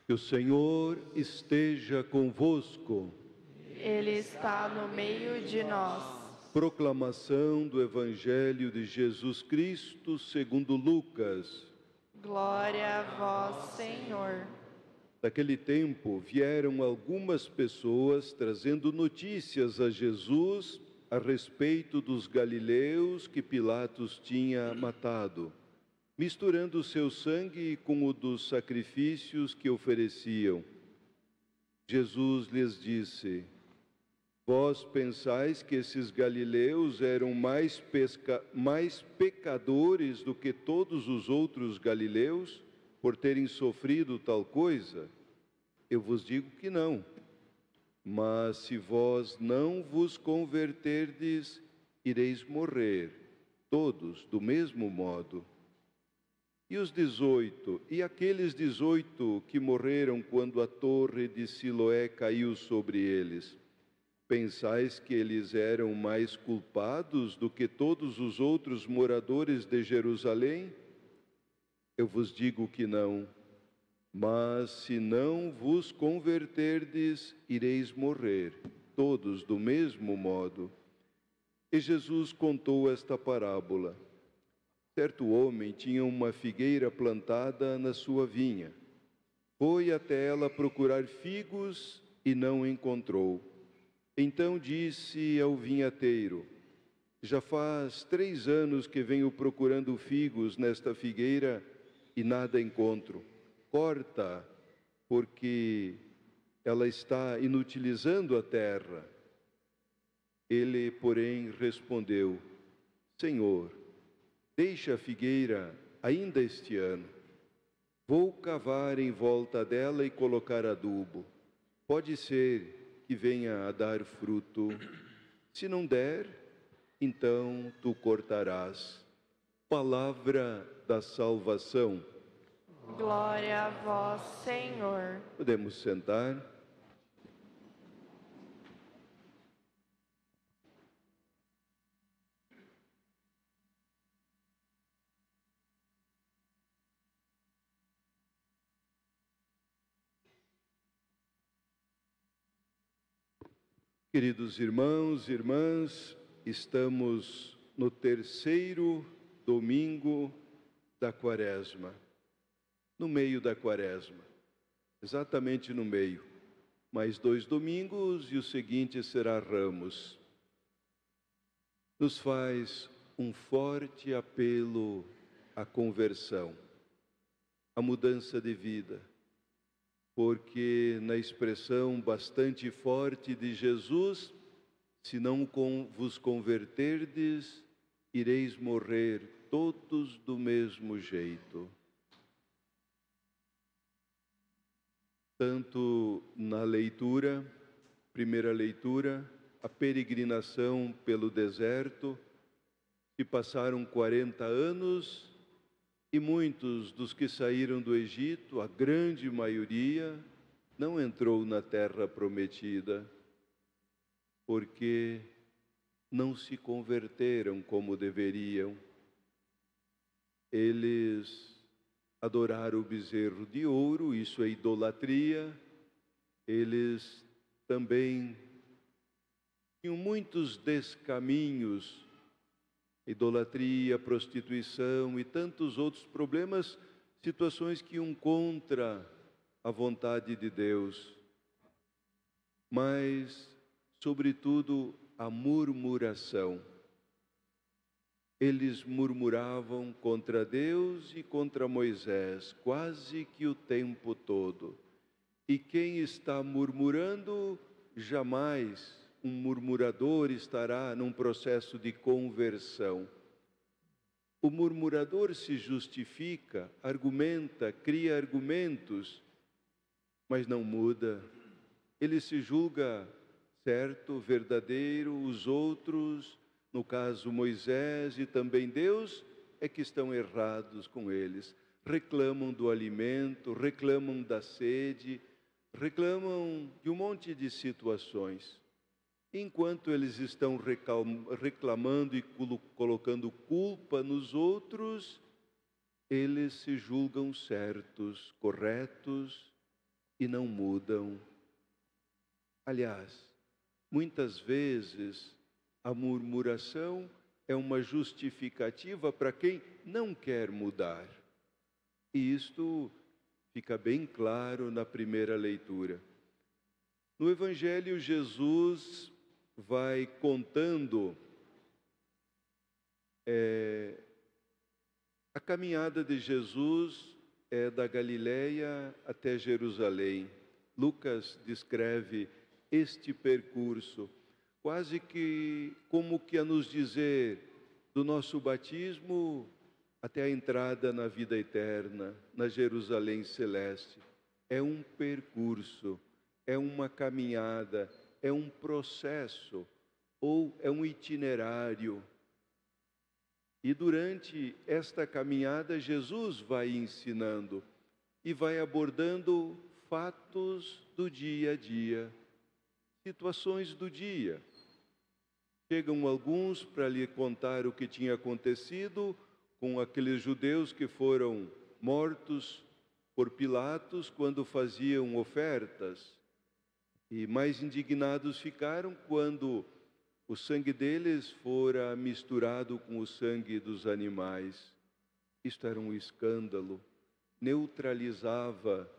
Que o Senhor esteja convosco. Ele está no meio de nós. Proclamação do Evangelho de Jesus Cristo segundo Lucas. Glória a vós, Senhor. Naquele tempo vieram algumas pessoas trazendo notícias a Jesus a respeito dos galileus que Pilatos tinha matado, misturando o seu sangue com o dos sacrifícios que ofereciam. Jesus lhes disse: Vós pensais que esses galileus eram mais pecadores do que todos os outros galileus, por terem sofrido tal coisa? Eu vos digo que não. Mas se vós não vos converterdes, ireis morrer, todos do mesmo modo. E os 18, e aqueles 18 que morreram quando a torre de Siloé caiu sobre eles, pensais que eles eram mais culpados do que todos os outros moradores de Jerusalém? Eu vos digo que não. Mas se não vos converterdes, ireis morrer, todos do mesmo modo. E Jesus contou esta parábola. Certo homem tinha uma figueira plantada na sua vinha. Foi até ela procurar figos e não encontrou. Então disse ao vinhateiro: Já faz 3 anos que venho procurando figos nesta figueira e nada encontro. Corta, porque ela está inutilizando a terra. Ele, porém, respondeu: Senhor, deixa a figueira ainda este ano. Vou cavar em volta dela e colocar adubo. Pode ser que venha a dar fruto. Se não der, então tu cortarás. Palavra da salvação. Glória a vós, Senhor. Podemos sentar. Queridos irmãos e irmãs, estamos no 3º domingo da Quaresma. No meio da Quaresma, exatamente no meio. Mais 2 domingos e o seguinte será Ramos. Nos faz um forte apelo à conversão, à mudança de vida. Porque na expressão bastante forte de Jesus, se não vos converterdes, ireis morrer todos do mesmo jeito. Tanto na leitura, primeira leitura, a peregrinação pelo deserto, que passaram 40 anos, e muitos dos que saíram do Egito, a grande maioria, não entrou na terra prometida, porque não se converteram como deveriam. Eles adoraram o bezerro de ouro, isso é idolatria. Eles também tinham muitos descaminhos, idolatria, prostituição e tantos outros problemas, situações que iam contra a vontade de Deus. Mas, sobretudo, a murmuração. Eles murmuravam contra Deus e contra Moisés, quase que o tempo todo. E quem está murmurando, jamais um murmurador estará num processo de conversão. O murmurador se justifica, argumenta, cria argumentos, mas não muda. Ele se julga certo, verdadeiro, os outros, no caso Moisés e também Deus, é que estão errados com eles. Reclamam do alimento, reclamam da sede, reclamam de um monte de situações. Enquanto eles estão reclamando e colocando culpa nos outros, eles se julgam certos, corretos, e não mudam. Aliás, muitas vezes a murmuração é uma justificativa para quem não quer mudar. E isto fica bem claro na primeira leitura. No Evangelho, Jesus vai contando a caminhada de Jesus da Galileia até Jerusalém. Lucas descreve este percurso, quase que como que a nos dizer, do nosso batismo até a entrada na vida eterna, na Jerusalém celeste. É um percurso, é uma caminhada, é um processo, ou é um itinerário. E durante esta caminhada, Jesus vai ensinando e vai abordando fatos do dia a dia, situações do dia. Chegam alguns para lhe contar o que tinha acontecido com aqueles judeus que foram mortos por Pilatos quando faziam ofertas. E mais indignados ficaram quando o sangue deles fora misturado com o sangue dos animais. Isto era um escândalo, neutralizava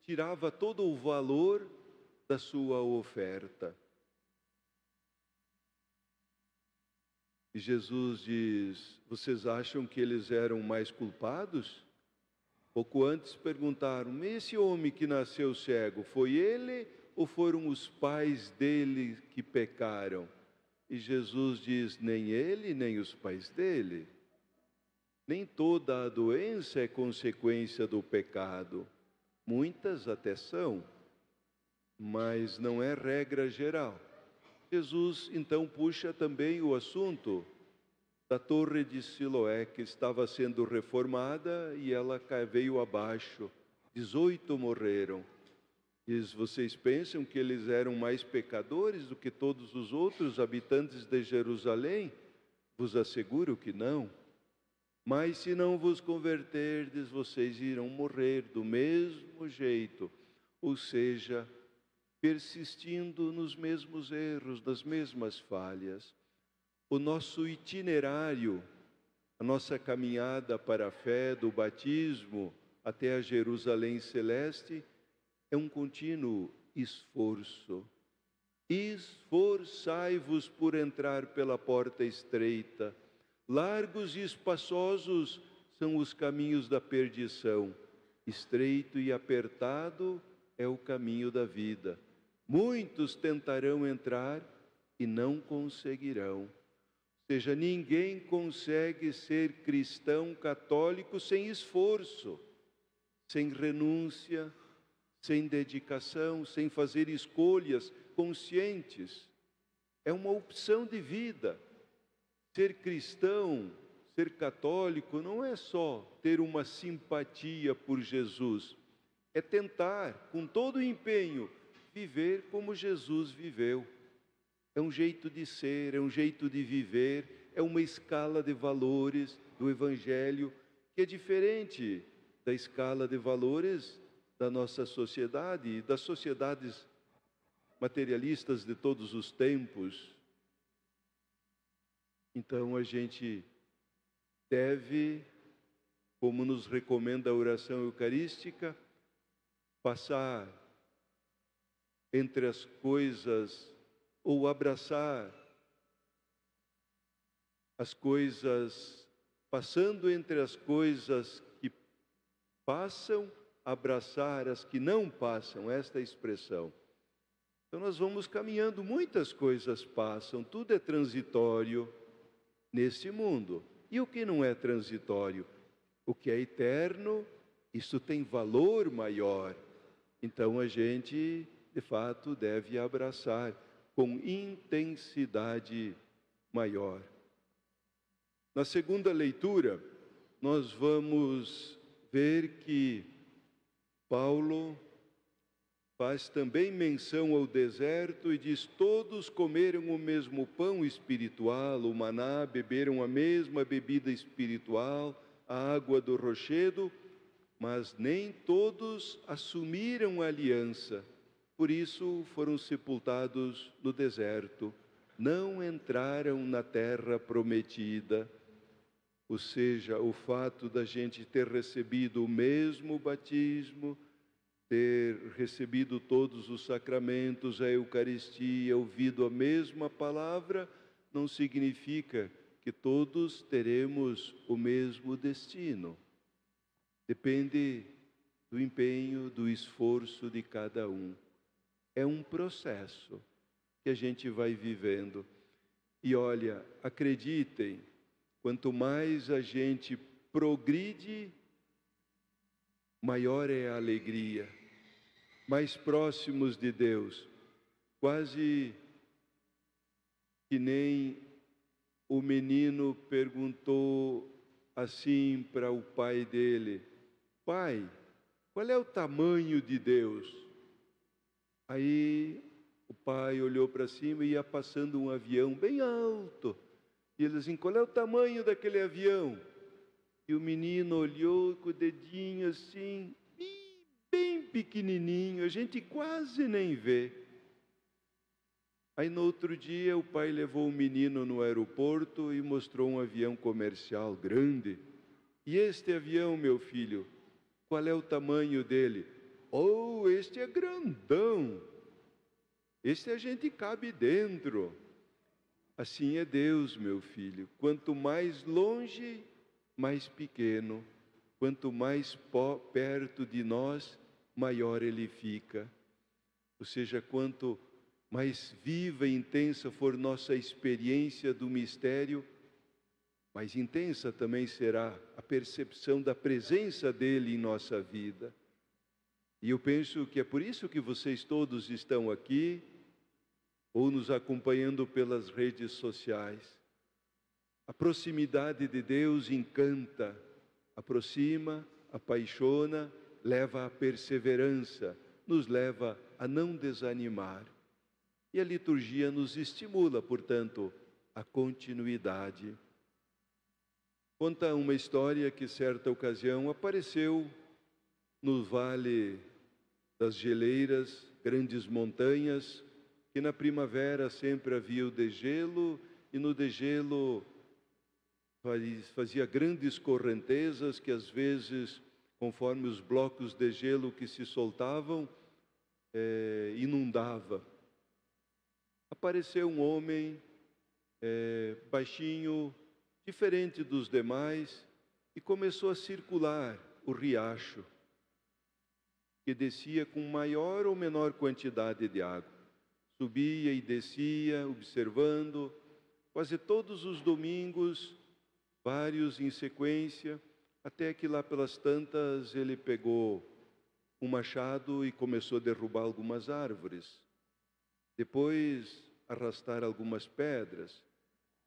tirava todo o valor da sua oferta. E Jesus diz: vocês acham que eles eram mais culpados? Pouco antes perguntaram: esse homem que nasceu cego, foi ele ou foram os pais dele que pecaram? E Jesus diz: nem ele, nem os pais dele. Nem toda a doença é consequência do pecado. Muitas até são, mas não é regra geral. Jesus então puxa também o assunto da torre de Siloé, que estava sendo reformada e ela veio abaixo. 18 morreram. Diz: vocês pensam que eles eram mais pecadores do que todos os outros habitantes de Jerusalém? Vos asseguro que não. Mas se não vos converterdes, vocês irão morrer do mesmo jeito. Ou seja, persistindo nos mesmos erros, nas mesmas falhas. O nosso itinerário, a nossa caminhada para a fé do batismo até a Jerusalém celeste é um contínuo esforço. Esforçai-vos por entrar pela porta estreita. Largos e espaçosos são os caminhos da perdição. Estreito e apertado é o caminho da vida. Muitos tentarão entrar e não conseguirão. Ou seja, ninguém consegue ser cristão católico sem esforço, sem renúncia, sem dedicação, sem fazer escolhas conscientes. É uma opção de vida. Ser cristão, ser católico, não é só ter uma simpatia por Jesus. É tentar, com todo o empenho, viver como Jesus viveu. É um jeito de ser, é um jeito de viver, é uma escala de valores do Evangelho que é diferente da escala de valores da nossa sociedade e das sociedades materialistas de todos os tempos. Então a gente deve, como nos recomenda a oração eucarística, passar entre as coisas, ou abraçar as coisas, passando entre as coisas que passam, abraçar as que não passam, esta é a expressão. Então nós vamos caminhando, muitas coisas passam, tudo é transitório nesse mundo. E o que não é transitório? O que é eterno, isso tem valor maior. Então a gente, de fato, deve abraçar com intensidade maior. Na segunda leitura, nós vamos ver que Paulo faz também menção ao deserto e diz: todos comeram o mesmo pão espiritual, o maná, beberam a mesma bebida espiritual, a água do rochedo, mas nem todos assumiram a aliança. Por isso foram sepultados no deserto, não entraram na terra prometida. Ou seja, o fato da gente ter recebido o mesmo batismo, ter recebido todos os sacramentos, a Eucaristia, ouvido a mesma palavra, não significa que todos teremos o mesmo destino. Depende do empenho, do esforço de cada um. É um processo que a gente vai vivendo. E olha, acreditem, quanto mais a gente progride, maior é a alegria. Mais próximos de Deus, quase que nem o menino perguntou assim para o pai dele: pai, qual é o tamanho de Deus? Aí o pai olhou para cima e ia passando um avião bem alto. E ele assim: qual é o tamanho daquele avião? E o menino olhou com o dedinho assim, bem pequenininho, a gente quase nem vê. Aí no outro dia o pai levou o menino no aeroporto e mostrou um avião comercial grande. E este avião, meu filho, qual é o tamanho dele? Oh, este é grandão. Este a gente cabe dentro. Assim é Deus, meu filho. Quanto mais longe, mais pequeno. Quanto mais perto de nós, maior ele fica. Ou seja, quanto mais viva e intensa for nossa experiência do mistério, mais intensa também será a percepção da presença dele em nossa vida. E eu penso que é por isso que vocês todos estão aqui, ou nos acompanhando pelas redes sociais. A proximidade de Deus encanta, aproxima, apaixona, leva à perseverança, nos leva a não desanimar. E a liturgia nos estimula, portanto, a continuidade. Conta uma história que, certa ocasião, apareceu no Vale das Geleiras, grandes montanhas, que na primavera sempre havia o degelo, e no degelo fazia grandes correntezas que às vezes, conforme os blocos de gelo que se soltavam, inundava. Apareceu um homem baixinho, diferente dos demais, e começou a circular o riacho, que descia com maior ou menor quantidade de água. Subia e descia, observando, quase todos os domingos, vários em sequência, até que lá pelas tantas ele pegou um machado e começou a derrubar algumas árvores. Depois arrastar algumas pedras.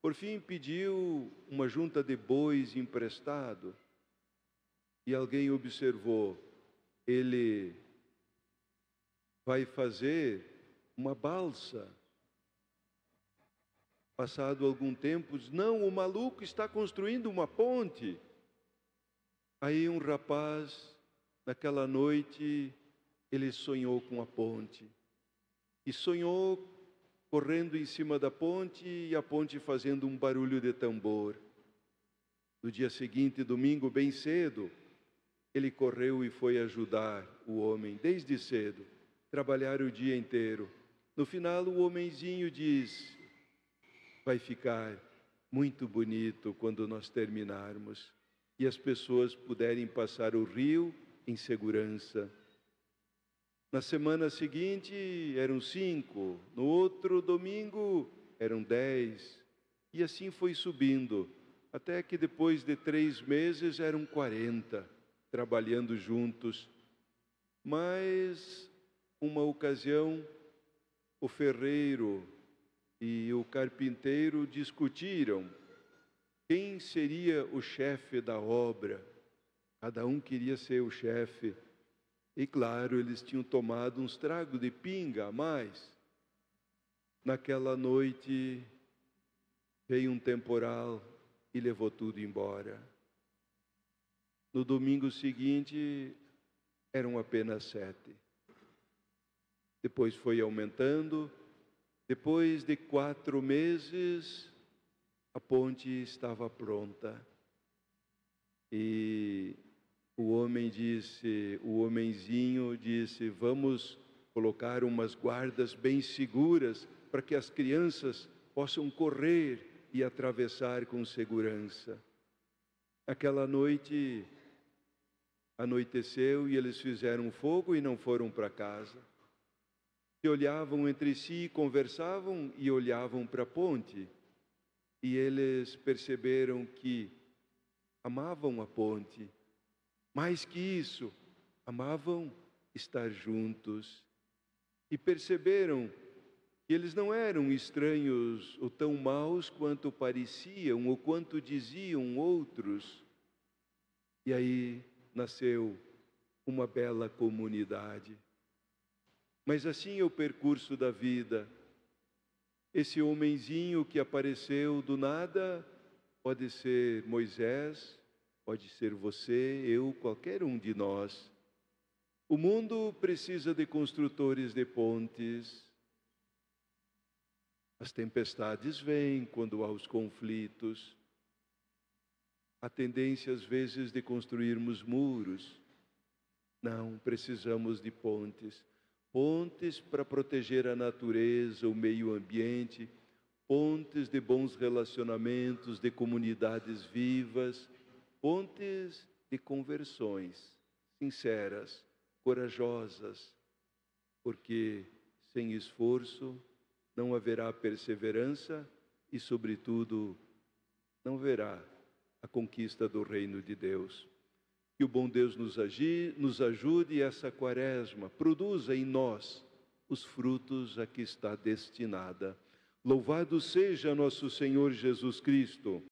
Por fim pediu uma junta de bois emprestado. E alguém observou: ele vai fazer uma balsa. Passado algum tempo, diz: não, o maluco está construindo uma ponte. Aí um rapaz, naquela noite, ele sonhou com a ponte. E sonhou correndo em cima da ponte e a ponte fazendo um barulho de tambor. No dia seguinte, domingo, bem cedo, ele correu e foi ajudar o homem, desde cedo, trabalhar o dia inteiro. No final, o homenzinho diz: vai ficar muito bonito quando nós terminarmos e as pessoas puderem passar o rio em segurança. Na semana seguinte eram 5, no outro domingo eram 10, e assim foi subindo, até que depois de 3 meses eram 40, trabalhando juntos. Mas, uma ocasião, o ferreiro e o carpinteiro discutiram quem seria o chefe da obra. Cada um queria ser o chefe. E claro, eles tinham tomado uns tragos de pinga a mais. Naquela noite, veio um temporal e levou tudo embora. No domingo seguinte, eram apenas 7. Depois foi aumentando. Depois de 4 meses, a ponte estava pronta. E o homenzinho disse: vamos colocar umas guardas bem seguras para que as crianças possam correr e atravessar com segurança. Aquela noite anoiteceu e eles fizeram fogo e não foram para casa. Se olhavam entre si, conversavam e olhavam para a ponte. E eles perceberam que amavam a ponte. Mais que isso, amavam estar juntos. E perceberam que eles não eram estranhos ou tão maus quanto pareciam ou quanto diziam outros. E aí nasceu uma bela comunidade. Mas assim é o percurso da vida. Esse homenzinho que apareceu do nada pode ser Moisés, pode ser você, eu, qualquer um de nós. O mundo precisa de construtores de pontes. As tempestades vêm quando há os conflitos. Há tendência, às vezes, de construirmos muros. Não, precisamos de pontes. Pontes para proteger a natureza, o meio ambiente. Pontes de bons relacionamentos, de comunidades vivas. Pontes de conversões sinceras, corajosas. Porque sem esforço não haverá perseverança e, sobretudo, não haverá a conquista do reino de Deus. Que o bom Deus nos ajude essa quaresma, produza em nós os frutos a que está destinada. Louvado seja nosso Senhor Jesus Cristo.